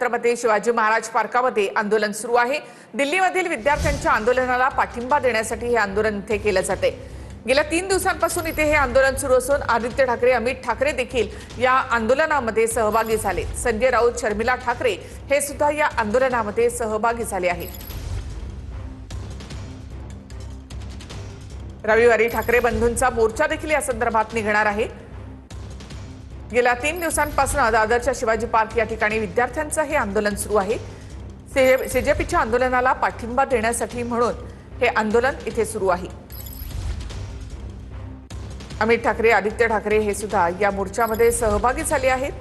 छत्रपती शिवाजी महाराज पार्कामध्ये आंदोलन सुरू आहे। दिल्लीमधील विद्यार्थ्यांच्या आंदोलनाला पाठिंबा देण्यासाठी हे आंदोलन इथे केले जाते। गेल्या 3 दिवसांपासून इथे हे आंदोलन सुरू असून आदित्य ठाकरे, अमित ठाकरे देखील या आंदोलनामध्ये सहभागी झाले। संजय राऊत, शर्मिला ठाकरे हे सुद्धा या आंदोलनामध्ये सहभागी झाले आहेत। रविवारी ठाकरे बंधूंचा मोर्चा देखील या संदर्भात निघणार आहे। गेल्या 3 दिवसांपासून दादरच्या शिवाजी पार्क या ठिकाणी विद्यार्थ्यांचं हे आंदोलन सुरू आहे। सीजेपीच्या आंदोलनाला पाठिंबा देण्यासाठी म्हणून हे आंदोलन इथे सुरू आहे। अमित ठाकरे, आदित्य ठाकरे हे सुद्धा या मोर्चामध्ये सहभागी झाले आहेत।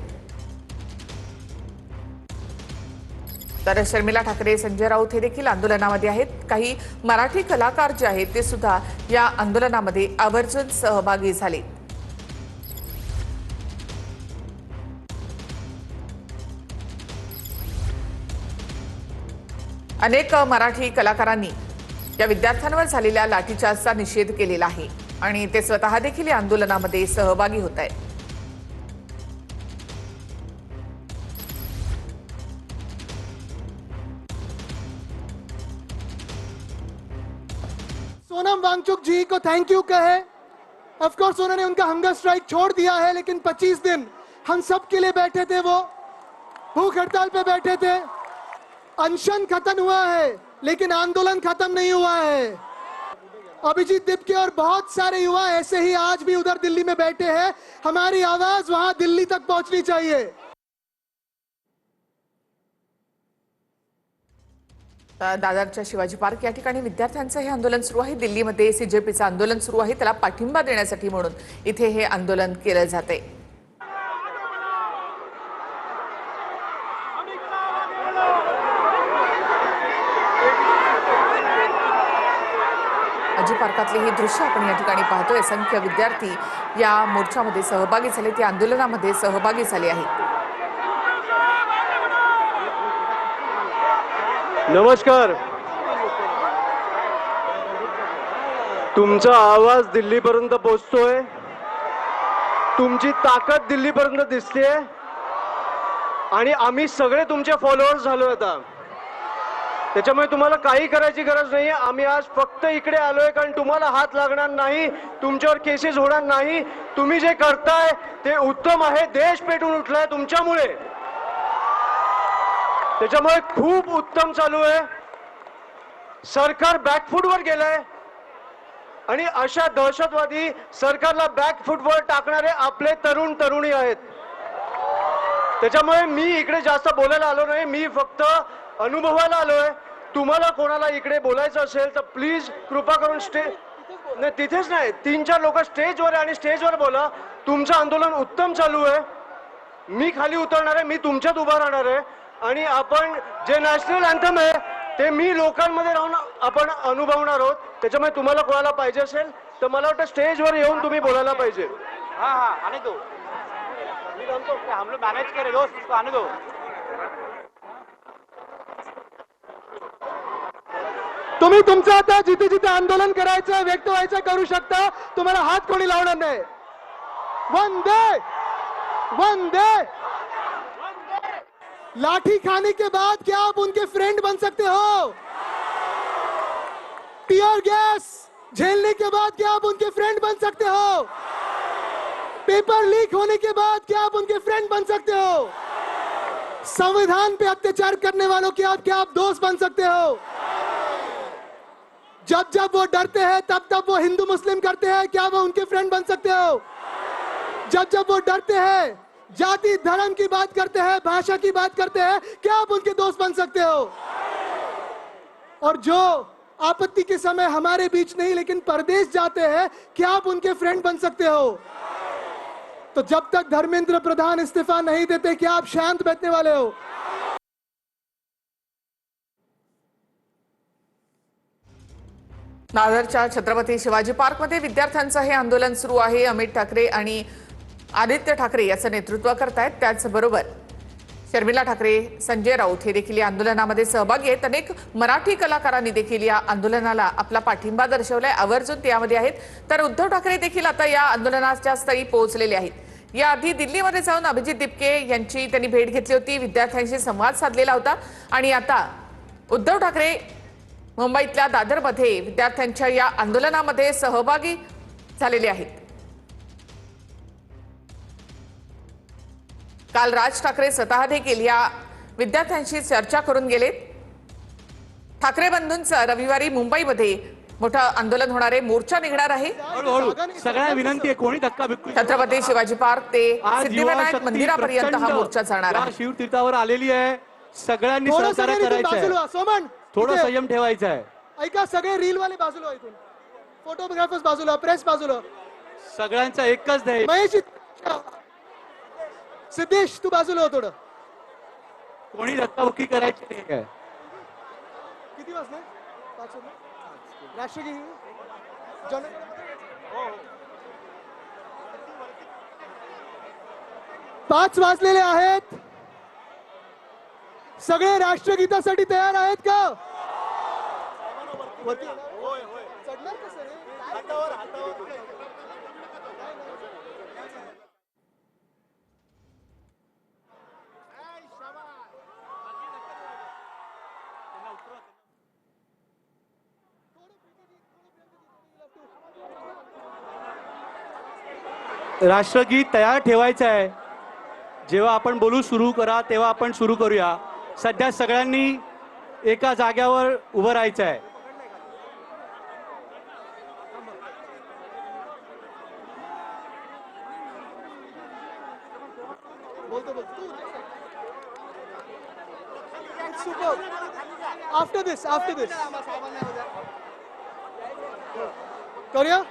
तर शर्मिला ठाकरे, संजय राऊत हे देखील आंदोलनामध्ये आहेत। काही मराठी कलाकार जे आहेत ते सुद्धा या आंदोलनामध्ये आवर्जून सहभागी झाले। अनेक मराठी कलाकारांनी या विद्यार्थ्यांवर झालेल्या लाठीचार्जचा निषेध केलेला आहे आणि ते स्वतः देखील या आंदोलनामध्ये सहभागी होत आहेत। सोनम वांगचुक जी को थैंक यू कहे। ऑफ कोर्स उन्होंने उनका हंगर स्ट्राइक छोड़ दिया है, लेकिन 25 दिन हम सब के लिए बैठे थे, वो भूख हड़ताल पे बैठे थे। अनशन खत्म हुआ है लेकिन आंदोलन खत्म नहीं हुआ है। अभिजीत दिपके और बहुत सारे युवा ऐसे ही आज भी उधर दिल्ली में बैठे हैं। हमारी आवाज वहां दिल्ली तक पहुंचनी चाहिए। दादरच्या शिवाजी पार्क या ठिकाणी विद्यार्थ्यांचं हे आंदोलन सुरू आहे। दिल्लीमध्ये सीजेपीचं आंदोलन सुरू आहे, त्याला पाठिंबा देण्यासाठी म्हणून इथे हे आंदोलन केले जाते। शिवाजी पार्कातले ही दृश्य आपण या ठिकाणी पाहतोय। असंख्य विद्यार्थी या मोर्चामध्ये सहभागी झाले, त्या आंदोलनामध्ये सहभागी झाले आहेत। नमस्कार, तुमचा आवाज दिल्लीपर्यंत पोहोचतोय, तुमची ताकद दिल्लीपर्यंत दिसतेय आणि आम्ही सगळे तुमचे फॉलोअर्स झालोय आता। त्याच्यामुळे तुम्हाला काही करायची गरज नाही। आम्ही आज फक्त इकडे आलोय कारण तुम्हाला हात लागणार नाही, तुमच्यावर केसेस होणार नाही। तुम्ही जे करताय ते उत्तम आहे। देश पेटून उठलाय तुमच्यामुळे, त्याच्यामुळे खूप उत्तम चालू आहे। सरकार बॅकफूटवर गेलंय आणि अशा दहशतवादी सरकारला बॅकफूटवर टाकणारे आपले तरुण तरुणी आहेत। त्याच्यामुळे मी इकडे जास्त बोलायला आलो नाही, मी फक्त अनुभवायला आलोय। तुम्हाला कोणाला इकडे बोलायचं असेल तर प्लीज कृपा करून नाही, तिथेच नाही, 3-4 लोक स्टेजवर आणि स्टेजवर बोला। तुमचं आंदोलन उत्तम चालू आहे। मी खाली उतरणार आहे, मी तुमच्यात उभा राहणार आहे आणि आपण जे नॅशनल अँथम आहे ते मी लोकांमध्ये राहून आपण अनुभवणार आहोत। त्याच्यामुळे तुम्हाला कोणाला पाहिजे असेल तर मला वाटतं स्टेजवर येऊन तुम्ही बोलायला पाहिजे। हाँ हाँ आने दो, हम लोग मैनेज करें दोस्त, उसको आने दो। तुम्ही तुमचं आता जिथे जिथे आंदोलन करायचं, व्यक्त व्हायचं करू शकता। तुम्हाला हात कोणी लावणार नाही। वंदे वंदे। लाठी खाने के बाद क्या आप उनके फ्रेंड बन सकते हो? टीयर गैस झेलने के बाद क्या आप उनके फ्रेंड बन सकते हो? पेपर लीक होने के बाद क्या आप उनके फ्रेंड बन सकते हो? संविधान पे अत्याचार करने वालों के क्या आप दोस्त बन सकते हो? जब जब वो डरते हैं तब तब वो हिंदू मुस्लिम करते हैं, क्या वो उनके फ्रेंड बन सकते हो? जब जब वो डरते हैं, जाति धर्म की बात करते हैं, भाषा की बात करते हैं, क्या आप उनके दोस्त बन सकते हो? और जो आपत्ति के समय हमारे बीच नहीं लेकिन परदेश जाते हैं, क्या आप उनके फ्रेंड बन सकते हो? तो जब तक धर्मेंद्र प्रधान इस्तीफा नहीं देते क्या आप शांत बैठने वाले हो? दादरच्या छत्रपती शिवाजी पार्कमध्ये विद्यार्थ्यांचं हे आंदोलन सुरू आहे। अमित ठाकरे आणि आदित्य ठाकरे याचं नेतृत्व करतायत। त्याचबरोबर शर्मिला ठाकरे, संजय राऊत हे देखील या आंदोलनामध्ये सहभागी आहेत। अनेक मराठी कलाकारांनी देखील या आंदोलनाला आपला पाठिंबा दर्शवलाय, आवर्जून त्यामध्ये आहेत। तर उद्धव ठाकरे देखील आता या आंदोलनाच्या स्थळी पोहोचलेले आहेत। याआधी दिल्लीमध्ये जाऊन अभिजित दिपके यांची त्यांनी भेट घेतली होती, विद्यार्थ्यांशी संवाद साधलेला होता आणि आता उद्धव ठाकरे मुंबईतल्या दादरमध्ये विद्यार्थ्यांच्या या आंदोलनामध्ये सहभागी झालेले आहेत। काल राज ठाकरे स्वतः देखील या विद्यार्थ्यांशी चर्चा करून गेले। ठाकरे बंधूंचं रविवारी मुंबईमध्ये मोठं आंदोलन होणार आहे, मोर्चा निघणार आहे। हळूहळू सगळ्या विनंती आहे, कोणी धक्का बिक्कू छत्रपती शिवाजी पार्क ते आज सिद्धिविनायक युवा शक्ती मंदिरापर्यंत हा प्रचंड मोर्चा जाणार या आहे। शिवतीर्थावर आलेली आहे। सगळ्यांनी थोडं सहकार्य सगळे इथून करायचं बाजूला आहे, व्हा. सोमन थोडं इथे. संयम ठेवायचा आहे। ऐका, सगळे रील वाले बाजूला व्हा इथून, फोटोग्राफर्स बाजूला, प्रेस बाजूला, सगळ्यांचा एकच ध्येय, महेश सिद्धेश तू बाजूला हो थोडं। कोणी धक्काबुक्की करायची नाही आहे। किती वाजले? 5 वाजले. राष्ट्रगीत जन 5 वाजलेले आहेत। सगळे राष्ट्रगीतासाठी तयार आहेत का? वरती चढणार कसं रे? राष्ट्रगीत तयार ठेवायचं आहे। जेव्हा आपण बोलू सुरू करा तेव्हा आपण सुरू करूया। सध्या सगळ्यांनी एका जाग्यावर उभं राहायचं आहे। Super. After this. करूया?